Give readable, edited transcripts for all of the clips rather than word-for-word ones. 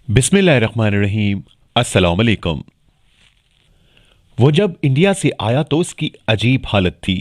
बिस्मिल्लाहिर्रहमानिर्रहीम। अस्सलाम वालेकुम। वो जब इंडिया से आया तो उसकी अजीब हालत थी।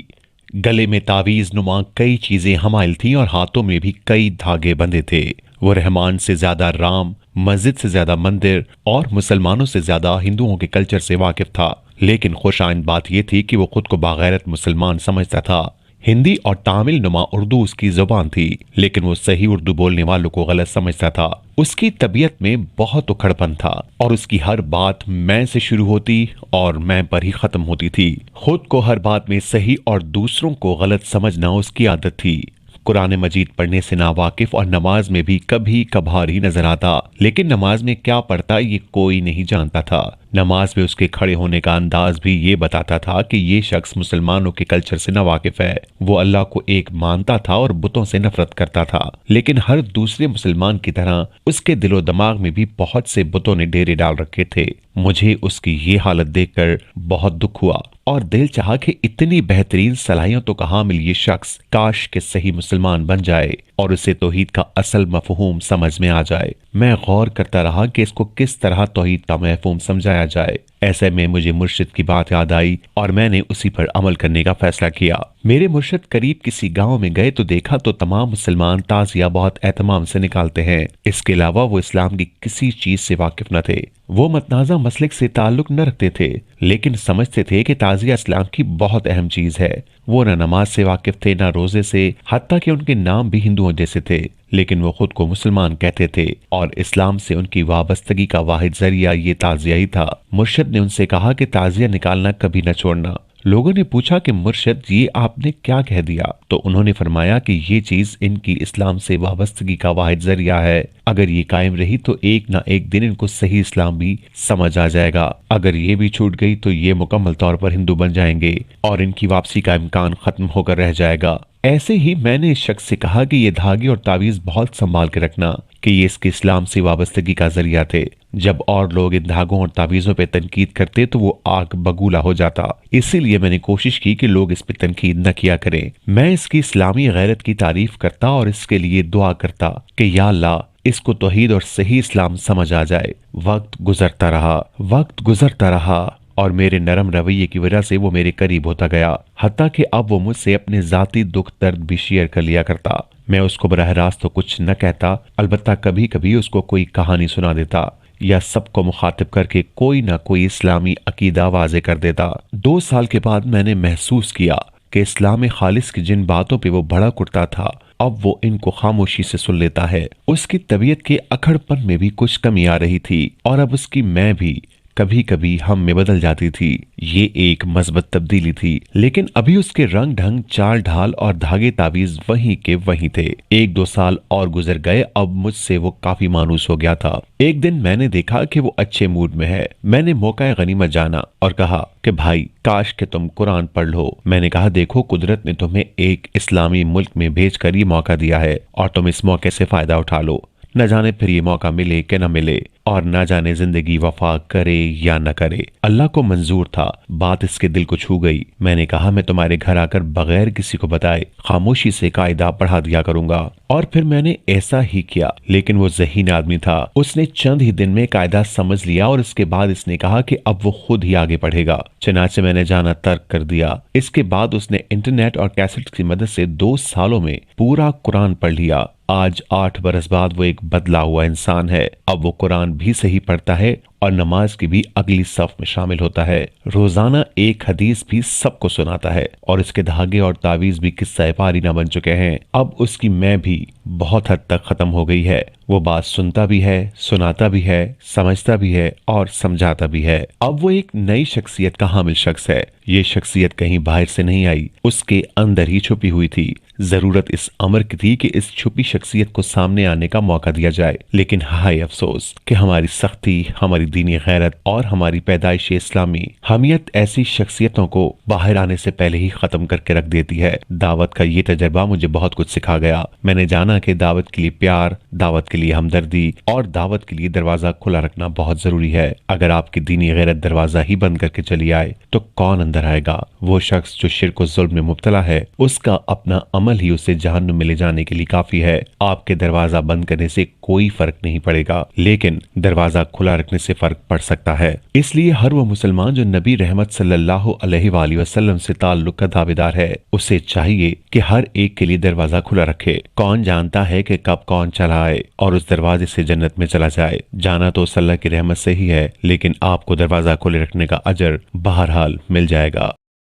गले में तावीज नुमा कई चीजें हमाइल थीं और हाथों में भी कई धागे बंधे थे। वो रहमान से ज्यादा राम, मस्जिद से ज्यादा मंदिर और मुसलमानों से ज्यादा हिंदुओं के कल्चर से वाकिफ था। लेकिन खुशाइंद बात यह थी कि वो खुद को बागैरत मुसलमान समझता था। हिंदी और तामिल नुमा उर्दू उसकी जुबान थी, लेकिन वो सही उर्दू बोलने वालों को गलत समझता था। उसकी तबीयत में बहुत उखड़पन था और उसकी हर बात मैं से शुरू होती और मैं पर ही खत्म होती थी। खुद को हर बात में सही और दूसरों को गलत समझना उसकी आदत थी। कुरान मजीद पढ़ने से नावाकिफ और नमाज में भी कभी कभार ही नजर आता, लेकिन नमाज में क्या पढ़ता ये कोई नहीं जानता था। नमाज में उसके खड़े होने का अंदाज भी ये बताता था कि ये शख्स मुसलमानों के कल्चर से नावाकिफ है। वो अल्लाह को एक मानता था और बुतों से नफरत करता था, लेकिन हर दूसरे मुसलमान की तरह उसके दिलो दिमाग में भी बहुत से बुतों ने डेरे डाल रखे थे। मुझे उसकी ये हालत देखकर बहुत दुख हुआ और दिल चाहा कि इतनी बेहतरीन सलाहियतों का हामिल ये शख्स काश के सही मुसलमान बन जाए और उसे तौहीद का असल मफहूम समझ में आ जाए। मैं गौर करता रहा कि इसको किस तरह तौहीद का मफहूम समझाया जाए। ऐसे में मुझे मुर्शिद की बात याद आई और मैंने उसी पर अमल करने का फैसला किया। मेरे मुर्शिद करीब किसी गांव में गए तो देखा तो तमाम मुसलमान ताजिया बहुत एहतमाम से निकालते हैं। इसके अलावा वो इस्लाम की किसी चीज से वाकिफ न थे। वो मतनाज़ा मसलिक से ताल्लुक न रखते थे, लेकिन समझते थे कि ताजिया इस्लाम की बहुत अहम चीज है। वो न नमाज से वाकिफ थे, न रोजे से, हत्ता कि उनके नाम भी हिंदुओं जैसे थे, लेकिन वो खुद को मुसलमान कहते थे और इस्लाम से उनकी वाबस्तगी का वाहिद जरिया ये ताजिया ही था। मुर्शिद ने उनसे कहा कि ताजिया निकालना कभी न छोड़ना। लोगों ने पूछा कि मुर्शिद ये आपने क्या कह दिया? तो उन्होंने फरमाया कि ये चीज इनकी इस्लाम से वाबस्तगी का वाहिद जरिया है। अगर ये कायम रही तो एक ना एक दिन इनको सही इस्लाम भी समझ आ जाएगा। अगर ये भी छूट गई तो ये मुकम्मल तौर पर हिंदू बन जाएंगे और इनकी वापसी का इम्कान खत्म होकर रह जाएगा। ऐसे ही मैंने इस शख्स से कहा कि ये धागे और तावीज बहुत संभाल के रखना कि ये इसके इस्लाम से वाबस्तगी का जरिया थे। जब और लोग इन धागों और तावीजों पे तनकीद करते तो वो आग बगूला हो जाता। इसीलिए मैंने कोशिश की कि लोग इस पे तनकीद न किया करें। मैं इसकी इस्लामी गैरत की तारीफ करता और इसके लिए दुआ करता कि या अल्लाह इसको तौहीद और सही इस्लाम समझ आ जाए। वक्त गुजरता रहा और मेरे नरम रवैये की वजह से वो मेरे करीब होता गया, हत्ता कि अब वो मुझसे अपने जाती दुख दर्द भी शेयर कर लिया करता। मैं उसको बराह रास्त तो कुछ न कहता, अलबत्ता कभी कभी उसको कोई कहानी सुना देता या सबको मुखातिब करके कोई ना कोई इस्लामी अकीदा वाजे कर देता। 2 साल के बाद मैंने महसूस किया कि इस्लाम खालिस की जिन बातों पे वो भड़क उठता था अब वो इनको खामोशी से सुन लेता है। उसकी तबीयत के अखड़पन में भी कुछ कमी आ रही थी और अब उसकी मैं भी कभी कभी हम में बदल जाती थी। ये एक मस्बत तब्दीली थी, लेकिन अभी उसके रंग ढंग, चाल ढाल और धागे तावीज वहीं के वहीं थे। 1-2 साल और गुजर गए। अब मुझसे वो काफी मानूस हो गया था। एक दिन मैंने देखा कि वो अच्छे मूड में है। मैंने मौका गनीमत जाना और कहा कि भाई काश के तुम कुरान पढ़ लो। मैंने कहा देखो कुदरत ने तुम्हें एक इस्लामी मुल्क में भेजकर ये मौका दिया है और तुम इस मौके से फायदा उठा लो। न जाने फिर ये मौका मिले कि न मिले और न जाने जिंदगी वफा करे या न करे। अल्लाह को मंजूर था। बात इसके दिल को छू गई। मैंने कहा मैं तुम्हारे घर आकर बगैर किसी को बताए खामोशी से कायदा पढ़ा दिया करूंगा और फिर मैंने ऐसा ही किया। लेकिन वो ज़हीन आदमी था। उसने चंद ही दिन में कायदा समझ लिया और इसके बाद इसने कहा कि अब वो खुद ही आगे पढ़ेगा। चनाचे मैंने जाना तर्क कर दिया। इसके बाद उसने इंटरनेट और कैसेट की मदद से 2 सालों में पूरा कुरान पढ़ लिया। आज 8 बरस बाद वो एक बदला हुआ इंसान है। अब वो कुरान भी सही पढ़ता है और नमाज की भी अगली सफ में शामिल होता है। रोजाना एक हदीस भी सबको सुनाता है और इसके धागे और तावीज भी किस्सा पारीना बन चुके हैं। अब उसकी मैं भी बहुत हद तक खत्म हो गई है। वो बात सुनता भी है, सुनाता भी है, समझता भी है और समझाता भी है। अब वो एक नई शख्सियत का हामिल शख्स है। ये शख्सियत कहीं बाहर से नहीं आई, उसके अंदर ही छुपी हुई थी। जरूरत इस अमर की थी कि इस छुपी शख्सियत को सामने आने का मौका दिया जाए। लेकिन हाय अफसोस कि हमारी सख्ती, हमारी دینی غیرت اور ہماری پیدائش اسلامی حمیت ایسی شخصیتوں کو باہر آنے سے پہلے ہی ختم کر کے رکھ دیتی ہے۔ دعوت کا یہ تجربہ مجھے بہت کچھ سکھا گیا۔ میں نے جانا کہ دعوت کے لیے پیار، دعوت کے لیے ہمدردی اور دعوت کے لیے دروازہ کھلا رکھنا بہت ضروری ہے۔ اگر آپ کی دینی غیرت دروازہ ہی بند کر کے چلی آئے تو کون اندر آئے گا؟ وہ شخص جو شرک و ظلم میں مبتلا ہے، اس کا اپنا عمل ہی اسے جہنم میں لے جانے کے لیے کافی ہے۔ آپ کے دروازہ بند کرنے سے کوئی فرق نہیں پڑے گا، لیکن دروازہ کھلا رکھنے سے فرق پڑ سکتا ہے۔ اس لیے ہر وہ مسلمان جو نبی رحمت صلی اللہ علیہ وآلہ وسلم سے تعلق کا دعویدار ہے، اسے چاہیے کہ ہر ایک کے لیے دروازہ کھلا رکھے۔ کون جانتا ہے کہ کب کون چلا آئے اور اس دروازے سے جنت میں چلا جائے۔ جانا تو اللہ کی رحمت سے ہی ہے، لیکن آپ کو دروازہ کھلے رکھنے کا اجر بہرحال مل جائے گا۔